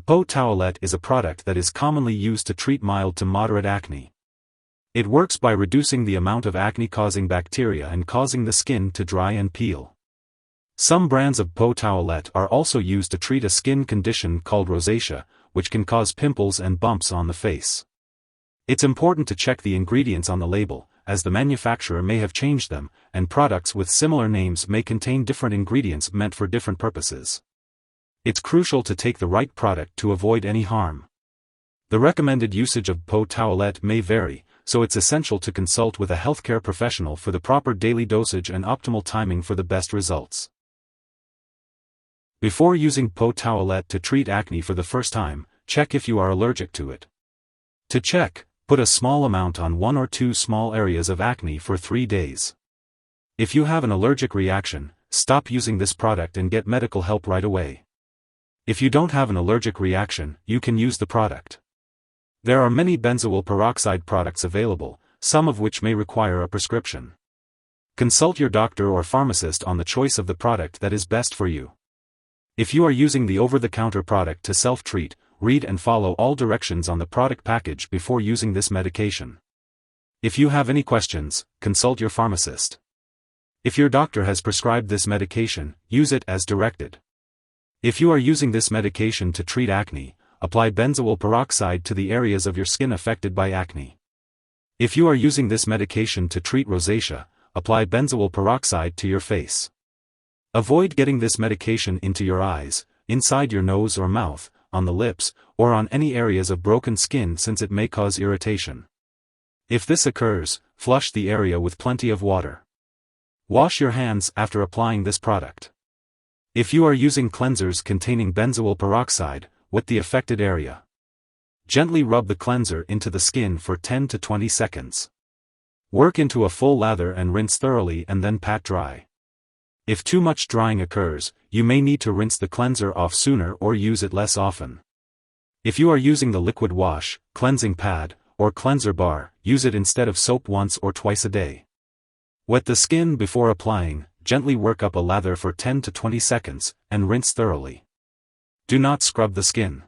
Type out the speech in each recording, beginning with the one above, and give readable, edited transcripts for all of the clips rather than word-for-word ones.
Bpo Towelette is a product that is commonly used to treat mild to moderate acne. It works by reducing the amount of acne-causing bacteria and causing the skin to dry and peel. Some brands of Bpo Towelette are also used to treat a skin condition called rosacea, which can cause pimples and bumps on the face. It's important to check the ingredients on the label, as the manufacturer may have changed them, and products with similar names may contain different ingredients meant for different purposes. It's crucial to take the right product to avoid any harm. The recommended usage of Bpo Towelette may vary, so it's essential to consult with a healthcare professional for the proper daily dosage and optimal timing for the best results. Before using Bpo Towelette to treat acne for the first time, check if you are allergic to it. To check, put a small amount on 1 or 2 small areas of acne for 3 days. If you have an allergic reaction, stop using this product and get medical help right away. If you don't have an allergic reaction, you can use the product. There are many benzoyl peroxide products available, some of which may require a prescription. Consult your doctor or pharmacist on the choice of the product that is best for you. If you are using the over-the-counter product to self-treat, read and follow all directions on the product package before using this medication. If you have any questions, consult your pharmacist. If your doctor has prescribed this medication, use it as directed. If you are using this medication to treat acne, apply benzoyl peroxide to the areas of your skin affected by acne. If you are using this medication to treat rosacea, apply benzoyl peroxide to your face. Avoid getting this medication into your eyes, inside your nose or mouth, on the lips, or on any areas of broken skin since it may cause irritation. If this occurs, flush the area with plenty of water. Wash your hands after applying this product. If you are using cleansers containing benzoyl peroxide, wet the affected area. Gently rub the cleanser into the skin for 10 to 20 seconds. Work into a full lather and rinse thoroughly and then pat dry. If too much drying occurs, you may need to rinse the cleanser off sooner or use it less often. If you are using the liquid wash, cleansing pad, or cleanser bar, use it instead of soap once or twice a day. Wet the skin before applying, gently work up a lather for 10 to 20 seconds, and rinse thoroughly. Do not scrub the skin.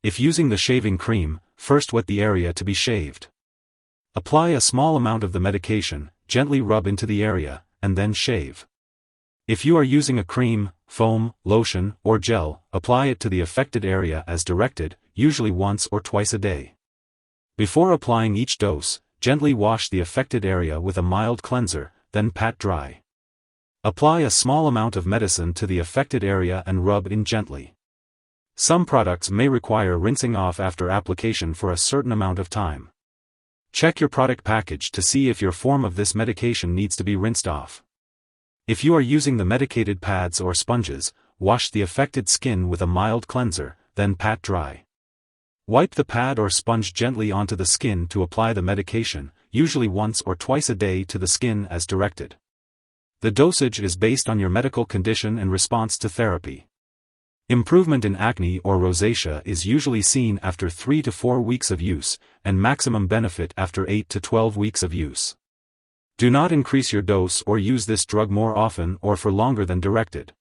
If using the shaving cream, first wet the area to be shaved. Apply a small amount of the medication, gently rub into the area, and then shave. If you are using a cream, foam, lotion, or gel, apply it to the affected area as directed, usually once or twice a day. Before applying each dose, gently wash the affected area with a mild cleanser, then pat dry. Apply a small amount of medicine to the affected area and rub in gently. Some products may require rinsing off after application for a certain amount of time. Check your product package to see if your form of this medication needs to be rinsed off. If you are using the medicated pads or sponges, wash the affected skin with a mild cleanser, then pat dry. Wipe the pad or sponge gently onto the skin to apply the medication, usually once or twice a day to the skin as directed. The dosage is based on your medical condition and response to therapy. Improvement in acne or rosacea is usually seen after 3 to 4 weeks of use, and maximum benefit after 8 to 12 weeks of use. Do not increase your dose or use this drug more often or for longer than directed.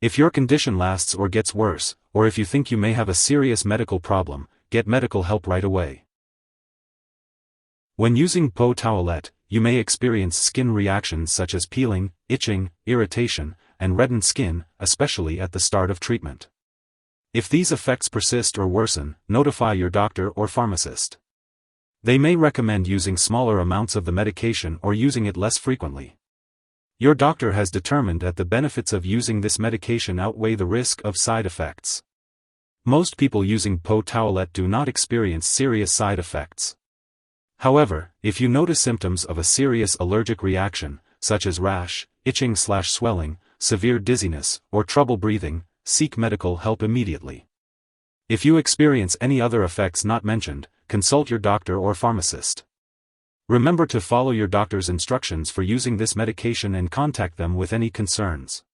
If your condition lasts or gets worse, or if you think you may have a serious medical problem, get medical help right away. When using Bpo Towelette, you may experience skin reactions such as peeling, itching, irritation, and reddened skin, especially at the start of treatment. If these effects persist or worsen, notify your doctor or pharmacist. They may recommend using smaller amounts of the medication or using it less frequently. Your doctor has determined that the benefits of using this medication outweigh the risk of side effects. Most people using Bpo Towelette do not experience serious side effects. However, if you notice symptoms of a serious allergic reaction, such as rash, itching/swelling, severe dizziness, or trouble breathing, seek medical help immediately. If you experience any other effects not mentioned, consult your doctor or pharmacist. Remember to follow your doctor's instructions for using this medication and contact them with any concerns.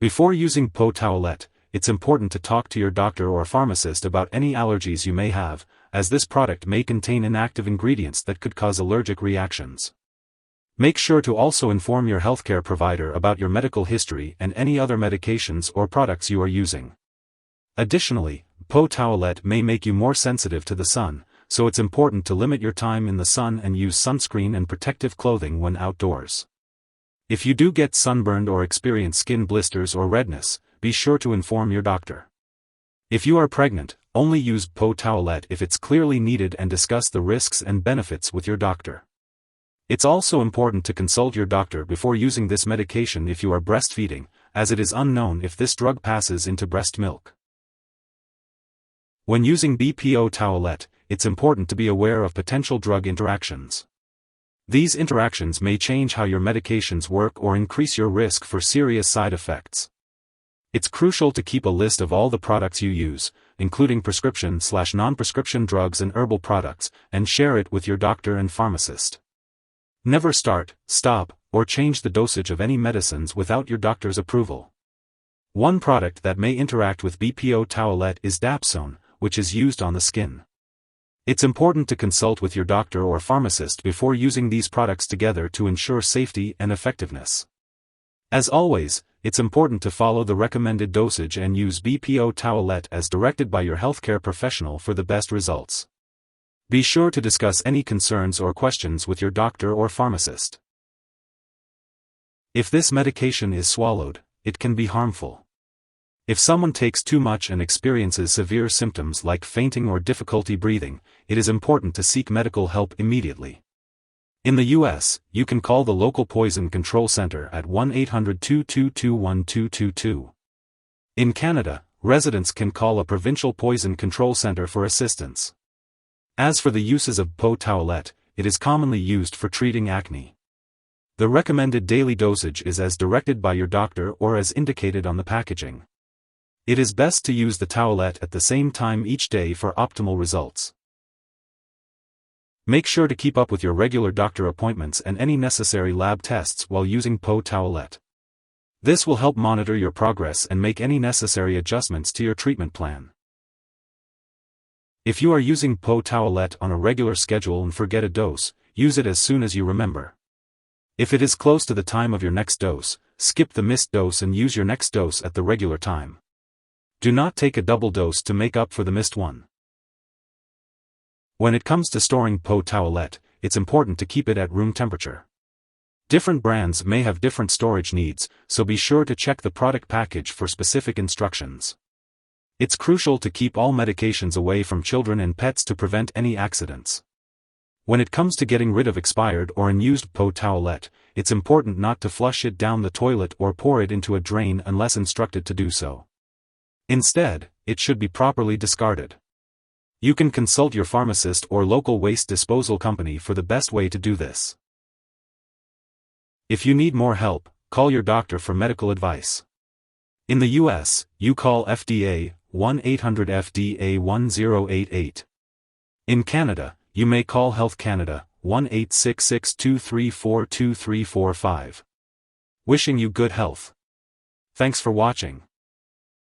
Before using Bpo Towelette, it's important to talk to your doctor or pharmacist about any allergies you may have, as this product may contain inactive ingredients that could cause allergic reactions. Make sure to also inform your healthcare provider about your medical history and any other medications or products you are using. Additionally, Bpo Towelette may make you more sensitive to the sun, so it's important to limit your time in the sun and use sunscreen and protective clothing when outdoors. If you do get sunburned or experience skin blisters or redness, be sure to inform your doctor. If you are pregnant, only use Bpo Towelette if it's clearly needed and discuss the risks and benefits with your doctor. It's also important to consult your doctor before using this medication if you are breastfeeding, as it is unknown if this drug passes into breast milk. When using Bpo Towelette, it's important to be aware of potential drug interactions. These interactions may change how your medications work or increase your risk for serious side effects. It's crucial to keep a list of all the products you use, including prescription/non-prescription drugs and herbal products, and share it with your doctor and pharmacist. Never start, stop, or change the dosage of any medicines without your doctor's approval. One product that may interact with Bpo Towelette is dapsone, which is used on the skin. It's important to consult with your doctor or pharmacist before using these products together to ensure safety and effectiveness. As always, it's important to follow the recommended dosage and use Bpo Towelette as directed by your healthcare professional for the best results. Be sure to discuss any concerns or questions with your doctor or pharmacist. If this medication is swallowed, it can be harmful. If someone takes too much and experiences severe symptoms like fainting or difficulty breathing, it is important to seek medical help immediately. In the U.S., you can call the local poison control center at 1-800-222-1222. In Canada, residents can call a provincial poison control center for assistance. As for the uses of Bpo Towelette, it is commonly used for treating acne. The recommended daily dosage is as directed by your doctor or as indicated on the packaging. It is best to use the towelette at the same time each day for optimal results. Make sure to keep up with your regular doctor appointments and any necessary lab tests while using Bpo Towelette. This will help monitor your progress and make any necessary adjustments to your treatment plan. If you are using Bpo Towelette on a regular schedule and forget a dose, use it as soon as you remember. If it is close to the time of your next dose, skip the missed dose and use your next dose at the regular time. Do not take a double dose to make up for the missed one. When it comes to storing Bpo Towelette, it's important to keep it at room temperature. Different brands may have different storage needs, so be sure to check the product package for specific instructions. It's crucial to keep all medications away from children and pets to prevent any accidents. When it comes to getting rid of expired or unused Bpo Towelette, it's important not to flush it down the toilet or pour it into a drain unless instructed to do so. Instead, it should be properly discarded. You can consult your pharmacist or local waste disposal company for the best way to do this. If you need more help, call your doctor for medical advice. In the U.S., you call FDA 1-800-FDA-1088. In Canada, you may call Health Canada 1-866-234-2345. Wishing you good health. Thanks for watching.